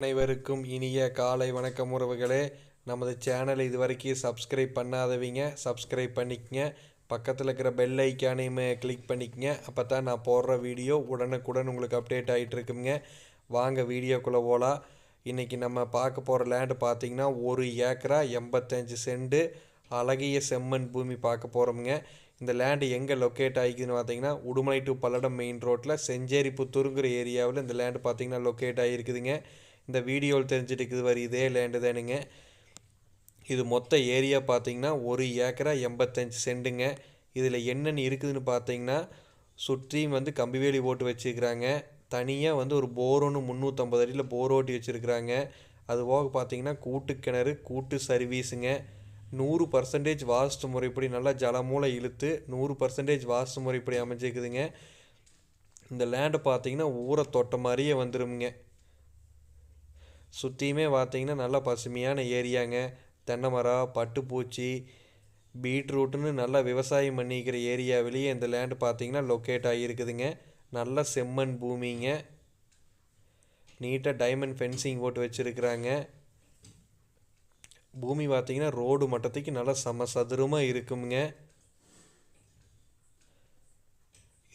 அனைவருக்கும் இனிய காலை வணக்கம் உறவுகளே. நமது சேனலை இதுவரைக்கும் சப்ஸ்கிரைப் பண்ணாதவங்க சப்ஸ்கிரைப் பண்ணிக்கங்க. பக்கத்தில் இருக்கிற பெல் ஐக்கானையுமே கிளிக் பண்ணிக்கங்க. அப்போ தான் நான் போடுற வீடியோ உடனுக்குடன் உங்களுக்கு அப்டேட் ஆகிட்டு இருக்குங்க. வாங்க வீடியோக்குள்ளே போகலாம். இன்றைக்கி நம்ம பார்க்க போகிற லேண்டு பார்த்திங்கன்னா 1 ஏக்கரா 85 சென்ட் அழகிய செம்மண் பூமி பார்க்க போகிறோமுங்க. இந்த லேண்டு எங்கே லொக்கேட் ஆகிக்குதுன்னு பார்த்தீங்கன்னா உடுமலை டு பல்லடம் மெயின் ரோட்டில் செஞ்சேரி புத்தூருங்கிற ஏரியாவில் இந்த லேண்டு பார்த்திங்கன்னா லொக்கேட் ஆகிருக்குதுங்க. இந்த வீடியோவில் தெரிஞ்சுட்டு வர இதே லேண்டு தானுங்க. இது மொத்த ஏரியா பார்த்திங்கன்னா 1 ஏக்கரா 85 சென்ட்டுங்க. இதில் என்னென்னு இருக்குதுன்னு பார்த்தீங்கன்னா சுற்றியும் கம்பி வேலி போட்டு வச்சுருக்கிறாங்க. தனியாக ஒரு போர் ஒன்று 350 அடியில் போர் ஓட்டி வச்சுருக்குறாங்க. அது போக பார்த்தீங்கன்னா கூட்டு கிணறு கூட்டு சர்வீஸுங்க. 100% வாஸ்து முறைப்படி நல்லா ஜலமூலை இழுத்து 100% வாஸ்து முறைப்படி அமைஞ்சிக்குதுங்க. இந்த லேண்டு பார்த்தீங்கன்னா ஊரை தொட்ட மாதிரியே வந்துடுங்க. சுற்றியுமே பார்த்தீங்கன்னா நல்லா பசுமையான ஏரியாங்க. தென்னை மரம், பட்டுப்பூச்சி, பீட்ரூட்டுன்னு நல்லா விவசாயம் பண்ணிக்கிற ஏரியாவிலேயே இந்த லேண்டு பார்த்தீங்கன்னா லொக்கேட் ஆகியிருக்குதுங்க. நல்ல செம்மண் பூமிங்க. நீட்டாக டைமண்ட் ஃபென்சிங் போட்டு வச்சுருக்குறாங்க. பூமி பார்த்தீங்கன்னா ரோடு மட்டத்துக்கு நல்லா சதுரமாக இருக்குங்க.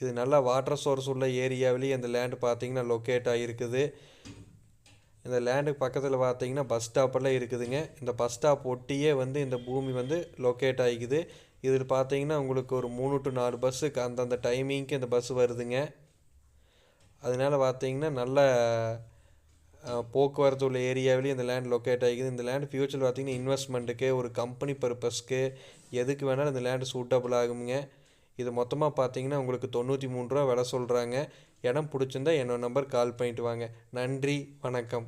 இது நல்லா வாட்டர் சோர்ஸ் உள்ள ஏரியாவிலேயே இந்த லேண்டு பார்த்தீங்கன்னா லொக்கேட் ஆகிருக்குது. இந்த லேண்டுக்கு பக்கத்தில் பார்த்தீங்கன்னா பஸ் ஸ்டாப்பெல்லாம் இருக்குதுங்க. இந்த பஸ் ஸ்டாப் ஒட்டியே இந்த பூமி லொக்கேட் ஆகிக்குது. இதில் பார்த்தீங்கன்னா உங்களுக்கு ஒரு 3 to 4 பஸ்ஸுக்கு அந்தந்த டைமிங்க்கு இந்த பஸ் வருதுங்க. அதனால் பார்த்தீங்கன்னா நல்ல போக்குவரத்து உள்ள ஏரியாவிலேயே இந்த லேண்ட் லொக்கேட் ஆகிக்குது. இந்த லேண்ட் ஃப்யூச்சரில் பார்த்தீங்கன்னா இன்வெஸ்ட்மெண்ட்டுக்கு ஒரு கம்பெனி பர்பஸ்க்கு எதுக்கு வேணாலும் இந்த லேண்டு சூட்டபிள் ஆகுங்க. இது மொத்தமாக பார்த்தீங்கன்னா உங்களுக்கு 93 ரூபா விலை சொல்கிறாங்க. இடம் பிடிச்சிருந்தா என்னோட நம்பர் கால் பண்ணிட்டு வாங்க. நன்றி, வணக்கம்.